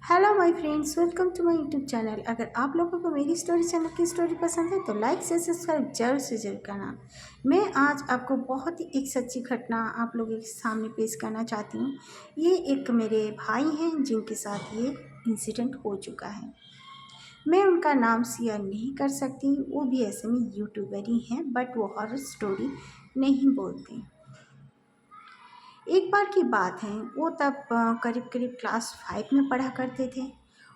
Hello my friends, welcome to my YouTube channel. अगर आप लोगों को मेरी स्टोरी चैनल की स्टोरी पसंद है तो लाइक से सब्सक्राइब जरूर से जरूर करना। मैं आज आपको बहुत ही एक सच्ची घटना आप लोगों के सामने पेश करना चाहती हूँ। ये एक मेरे भाई हैं जिनके साथ ये इंसिडेंट हो चुका है। मैं उनका नाम शेयर नहीं कर सकती, वो भी ऐसे में यूट्यूबर ही हैं, बट वो हॉरर स्टोरी नहीं बोलते। एक बार की बात है, वो तब करीब करीब क्लास 5 में पढ़ा करते थे।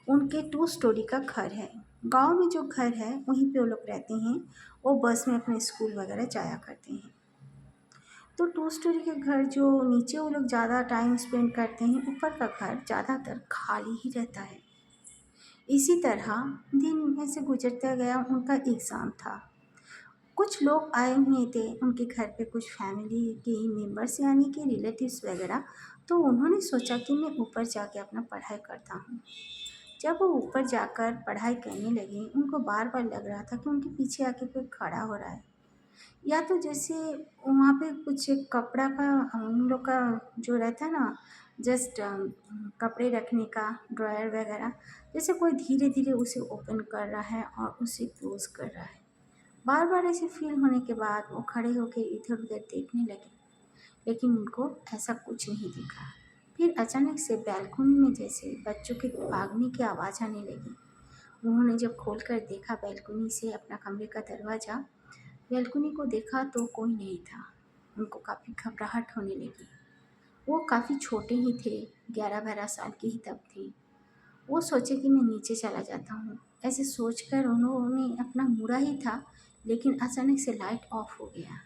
उनके 2 स्टोरी का घर है। गांव में जो घर है वहीं पे वो लोग रहते हैं। वो बस में अपने स्कूल वगैरह जाया करते हैं। तो 2 स्टोरी के घर जो नीचे वो लोग ज़्यादा टाइम स्पेंड करते हैं, ऊपर का घर ज़्यादातर खाली ही रहता है। इसी तरह दिन ऐसे गुजरता गया। उनका एग्ज़ाम था। कुछ लोग आए हुए थे उनके घर पे, कुछ फैमिली के ही मेंबर्स यानी कि रिलेटिव्स वगैरह। तो उन्होंने सोचा कि मैं ऊपर जाके अपना पढ़ाई करता हूँ। जब वो ऊपर जाकर पढ़ाई करने लगे, उनको बार बार लग रहा था कि उनके पीछे आके कोई खड़ा हो रहा है, या तो जैसे वहाँ पे कुछ एक कपड़ा का उन लोग का जो रहता है ना, जस्ट कपड़े रखने का ड्रॉयर वगैरह, जैसे कोई धीरे धीरे उसे ओपन कर रहा है और उसे क्लोज कर रहा है। बार बार ऐसे फील होने के बाद वो खड़े होकर इधर उधर देखने लगे, लेकिन उनको ऐसा कुछ नहीं दिखा। फिर अचानक से बैल्कनी में जैसे बच्चों के भागने की आवाज़ आने लगी। उन्होंने जब खोल कर देखा बैल्कनी से अपना कमरे का दरवाज़ा, बैल्कनी को देखा तो कोई नहीं था। उनको काफ़ी घबराहट होने लगी। वो काफ़ी छोटे ही थे, 11-12 साल के ही तब थे। वो सोचे कि मैं नीचे चला जाता हूँ। ऐसे सोचकर उन्होंने अपना मुड़ा ही था, लेकिन अचानक से लाइट ऑफ हो गया।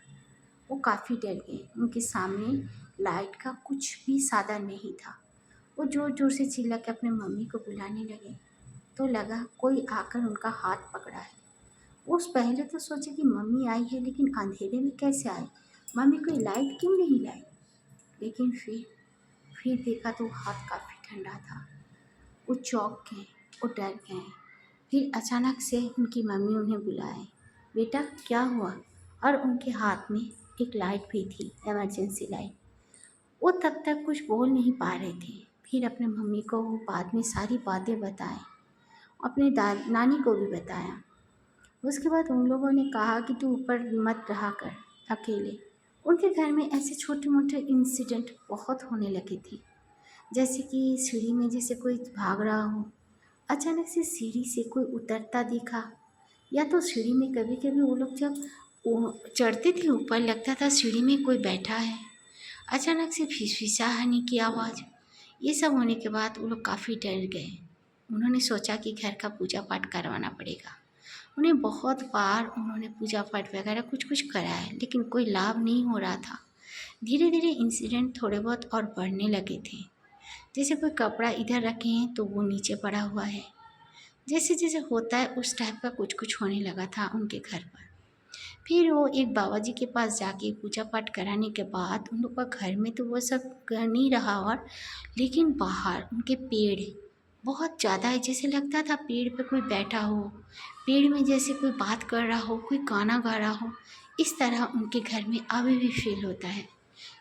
वो काफ़ी डर गए। उनके सामने लाइट का कुछ भी साधन नहीं था। वो ज़ोर ज़ोर से चिल्ला के अपने मम्मी को बुलाने लगे, तो लगा कोई आकर उनका हाथ पकड़ा है। वो पहले तो सोचे कि मम्मी आई है, लेकिन अंधेरे में कैसे आई, मम्मी कोई लाइट क्यों नहीं लाई। लेकिन फिर देखा तो हाथ काफ़ी ठंडा था। वो चौंक गए, वो डर गए। फिर अचानक से उनकी मम्मी उन्हें बुलाए, बेटा क्या हुआ। और उनके हाथ में एक लाइट भी थी, इमरजेंसी लाइट। वो तब तक कुछ बोल नहीं पा रहे थे। फिर अपने मम्मी को वो बाद में सारी बातें बताएं, अपने नानी को भी बताया। उसके बाद उन लोगों ने कहा कि तू ऊपर मत रहा कर अकेले। उनके घर में ऐसे छोटे मोटे इंसिडेंट बहुत होने लगे थे, जैसे कि सीढ़ी में जैसे कोई भाग रहा हो, अचानक से सीढ़ी से कोई उतरता दिखा, या तो सीढ़ी में कभी कभी वो लोग जब चढ़ते थे ऊपर, लगता था सीढ़ी में कोई बैठा है। अचानक से फिसफिसाहनी की आवाज़। ये सब होने के बाद वो लोग काफ़ी डर गए। उन्होंने सोचा कि घर का पूजा पाठ करवाना पड़ेगा। उन्हें बहुत बार उन्होंने पूजा पाठ वगैरह कुछ कुछ कराया, लेकिन कोई लाभ नहीं हो रहा था। धीरे धीरे इंसिडेंट थोड़े बहुत और बढ़ने लगे थे। जैसे कोई कपड़ा इधर रखे हैं तो वो नीचे पड़ा हुआ है, जैसे जैसे होता है उस टाइप का कुछ कुछ होने लगा था उनके घर पर। फिर वो एक बाबा जी के पास जाके पूजा पाठ कराने के बाद उन लोग का घर में तो वो सब कर नहीं रहा, और लेकिन बाहर उनके पेड़ बहुत ज़्यादा है, जैसे लगता था पेड़ पे कोई बैठा हो, पेड़ में जैसे कोई बात कर रहा हो, कोई गाना गा रहा हो। इस तरह उनके घर में अभी भी फील होता है।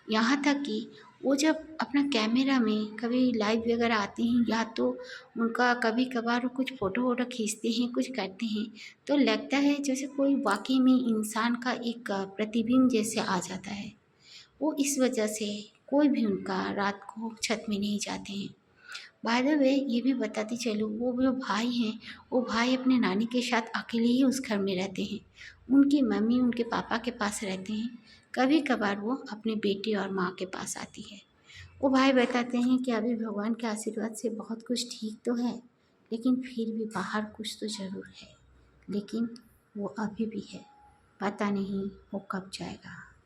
यहाँ तक कि वो जब अपना कैमरा में कभी लाइव वगैरह आते हैं, या तो उनका कभी कभार वो कुछ फ़ोटो वोटो खींचते हैं, कुछ करते हैं, तो लगता है जैसे कोई वाकई में इंसान का एक प्रतिबिंब जैसे आ जाता है। वो इस वजह से कोई भी उनका रात को छत में नहीं जाते हैं। बाय द वे ये भी बताती चलूँ, वो जो भाई हैं, वो भाई अपने नानी के साथ अकेले ही उस घर में रहते हैं। उनकी मम्मी उनके पापा के पास रहते हैं। कभी कभार वो अपने बेटे और माँ के पास आती है। वो भाई बताते हैं कि अभी भगवान के आशीर्वाद से बहुत कुछ ठीक तो है, लेकिन फिर भी बाहर कुछ तो ज़रूर है, लेकिन वो अभी भी है, पता नहीं वो कब जाएगा।